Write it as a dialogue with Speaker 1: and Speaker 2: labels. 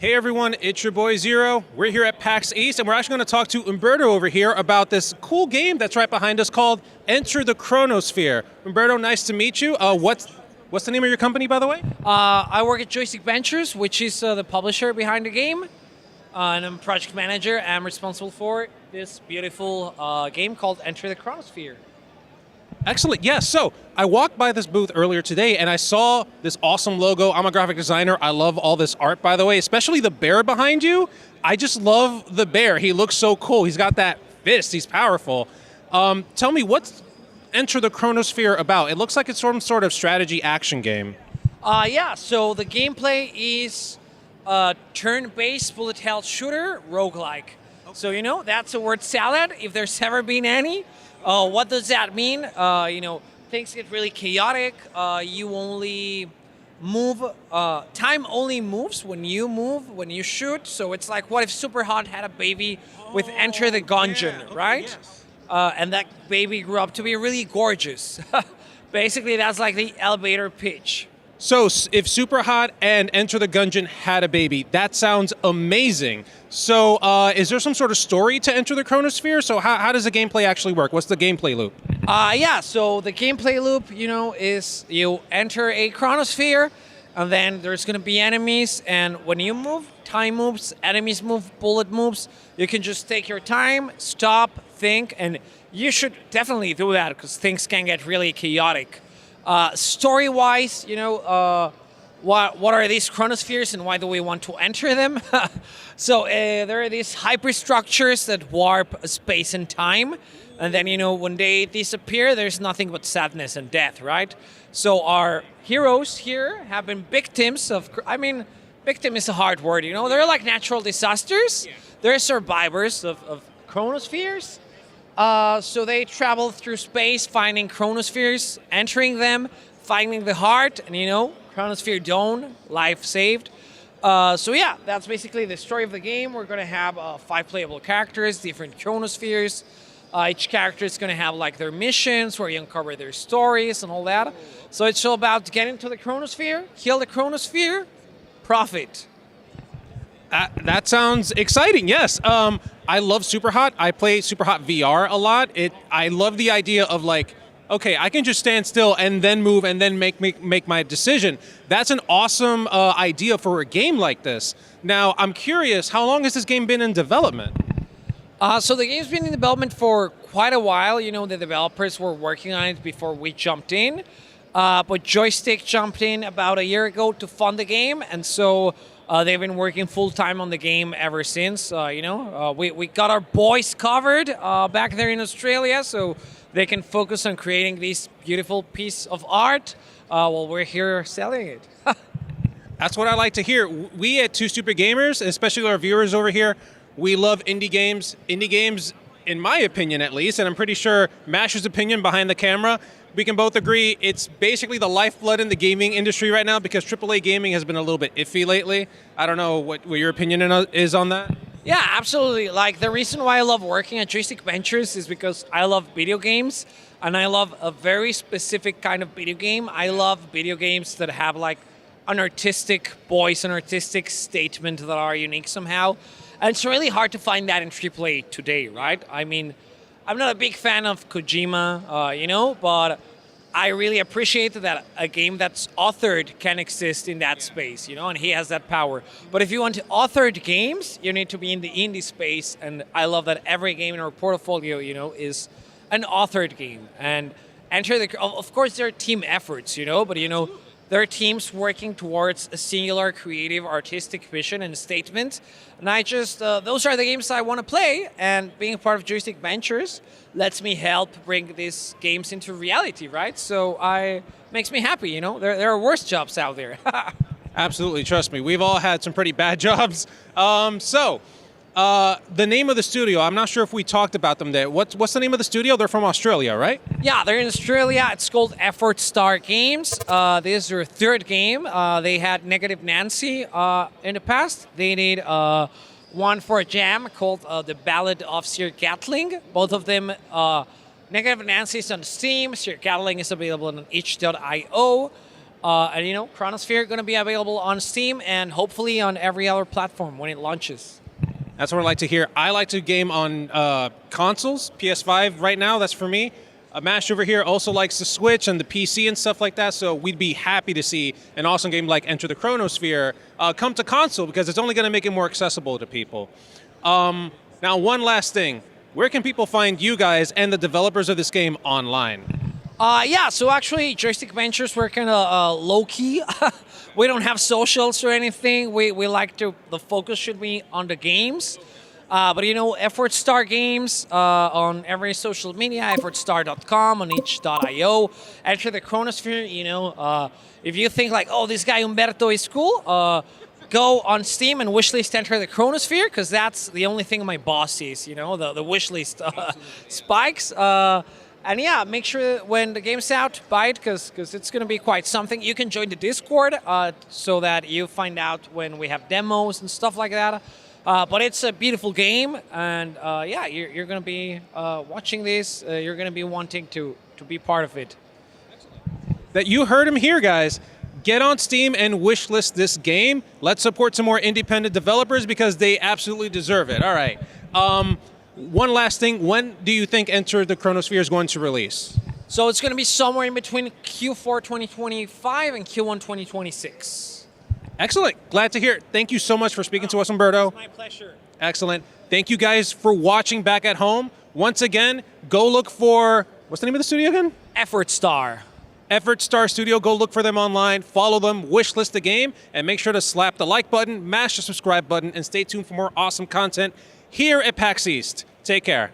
Speaker 1: Hey everyone, it's your boy Zero. We're here at PAX East, and we're actually going to talk to Umberto over here about this cool game that's right behind us called Enter the Chronosphere. Umberto, nice to meet you. What's the name of your company, by the way?
Speaker 2: I work at Joystick Ventures, which is the publisher behind the game. And I'm project manager. I'm responsible for this beautiful game called Enter the Chronosphere.
Speaker 1: Excellent. Yes. So I walked by this booth earlier today and I saw this awesome logo. I'm a graphic designer. I love all this art, by the way, especially the bear behind you. I just love the bear. He looks so cool. He's got that fist. He's powerful. Tell me, what's Enter the Chronosphere about? It looks like it's some sort of strategy action game.
Speaker 2: Yeah, so the gameplay is a turn-based bullet hell shooter roguelike. Okay. So, that's a word salad, if there's ever been any. What does that mean? Things get really chaotic. You only move, time only moves when you shoot. So it's like, what if Superhot had a baby with Enter the Gungeon, yeah, okay, right? Yes. And that baby grew up to be really gorgeous. Basically, that's like the elevator pitch.
Speaker 1: So if Superhot and Enter the Gungeon had a baby, that sounds amazing. So is there some sort of story to Enter the Chronosphere? So how does the gameplay actually work? What's the gameplay loop?
Speaker 2: Yeah, so the gameplay loop, is you enter a chronosphere, and then there's going to be enemies, and when you move, time moves, enemies move, bullet moves. You can just take your time, stop, think, and you should definitely do that because things can get really chaotic. Story-wise, what are these chronospheres and why do we want to enter them? So there are these hyperstructures that warp space and time. And then, when they disappear, there's nothing but sadness and death, right? So our heroes here have been victims of, victim is a hard word, They're like natural disasters. Yeah. They're survivors of chronospheres. So they travel through space, finding chronospheres, entering them, finding the heart, and chronosphere dawn, life saved. So yeah, that's basically the story of the game. We're going to have 5 playable characters, different chronospheres. Each character is going to have like their missions where you uncover their stories and all that. So it's all about getting to the chronosphere, kill the chronosphere, profit.
Speaker 1: That sounds exciting, yes. I love Superhot. I play Superhot VR a lot. I love the idea of like, okay, I can just stand still and then move and then make my decision. That's an awesome idea for a game like this. Now, I'm curious, how long has this game been in development?
Speaker 2: So the game's been in development for quite a while. The developers were working on it before we jumped in. But Joystick jumped in about a year ago to fund the game, and so they've been working full-time on the game ever since. We got our boys covered back there in Australia, so they can focus on creating this beautiful piece of art while we're here selling it.
Speaker 1: That's what I like to hear. We at Toostupidgamerz, especially our viewers over here, we love indie games. Indie games, in my opinion at least, and I'm pretty sure Masher's opinion behind the camera, we can both agree it's basically the lifeblood in the gaming industry right now because AAA gaming has been a little bit iffy lately. I don't know what your opinion is on that.
Speaker 2: Yeah, absolutely. Like the reason why I love working at Joystick Ventures is because I love video games and I love a very specific kind of video game. I love video games that have like an artistic voice, an artistic statement that are unique somehow. And it's really hard to find that in AAA today, right? I'm not a big fan of Kojima, but I really appreciate that a game that's authored can exist in that space, and he has that power. But if you want authored games, you need to be in the indie space, and I love that every game in our portfolio, is an authored game. And of course, there are team efforts, but there are teams working towards a singular creative artistic vision and statement. And those are the games I want to play. And being part of Joystick Ventures lets me help bring these games into reality, right? So makes me happy, There are worse jobs out there.
Speaker 1: Absolutely, trust me. We've all had some pretty bad jobs. The name of the studio, I'm not sure if we talked about them there. What's the name of the studio? They're from Australia, right?
Speaker 2: Yeah, they're in Australia. It's called Effort Star Games. This is their 3rd game. They had Negative Nancy in the past. They did one for a jam called The Ballad of Sir Gatling. Both of them, Negative Nancy is on Steam. Sir Gatling is available on itch.io. And you know, Chronosphere going to be available on Steam and hopefully on every other platform when it launches.
Speaker 1: That's what I like to hear. I like to game on consoles, PS5 right now, that's for me. Mash over here also likes the Switch and the PC and stuff like that, so we'd be happy to see an awesome game like Enter the Chronosphere come to console because it's only going to make it more accessible to people. Now, one last thing. Where can people find you guys and the developers of this game online?
Speaker 2: Yeah, so actually, Joystick Ventures, we're kind of low-key. We don't have socials or anything. We like to, the focus should be on the games. But you know, Effort Star Games on every social media, effortstar.com, on itch.io. Enter the Chronosphere, you know, if you think like, oh, this guy Humberto is cool, go on Steam and wishlist Enter the Chronosphere, because that's the only thing my boss sees, you know, the wishlist spikes. And yeah, make sure when the game's out, buy it, because it's going to be quite something. You can join the Discord so that you find out when we have demos and stuff like that. But it's a beautiful game, and yeah, you're going to be watching this. You're going to be wanting to be part of it.
Speaker 1: That you heard him here, guys. Get on Steam and wishlist this game. Let's support some more independent developers because they absolutely deserve it. All right. One last thing. When do you think Enter the Chronosphere is going to release?
Speaker 2: So it's going to be somewhere in between Q4 2025 and Q1 2026.
Speaker 1: Excellent. Glad to hear it. Thank you so much for speaking to us, Humberto.
Speaker 2: It's my pleasure.
Speaker 1: Excellent. Thank you guys for watching back at home. Once again, go look for, what's the name of the studio again?
Speaker 2: Effort Star.
Speaker 1: Effort Star Studio. Go look for them online, follow them, wishlist the game, and make sure to slap the like button, mash the subscribe button, and stay tuned for more awesome content here at PAX East. Take care.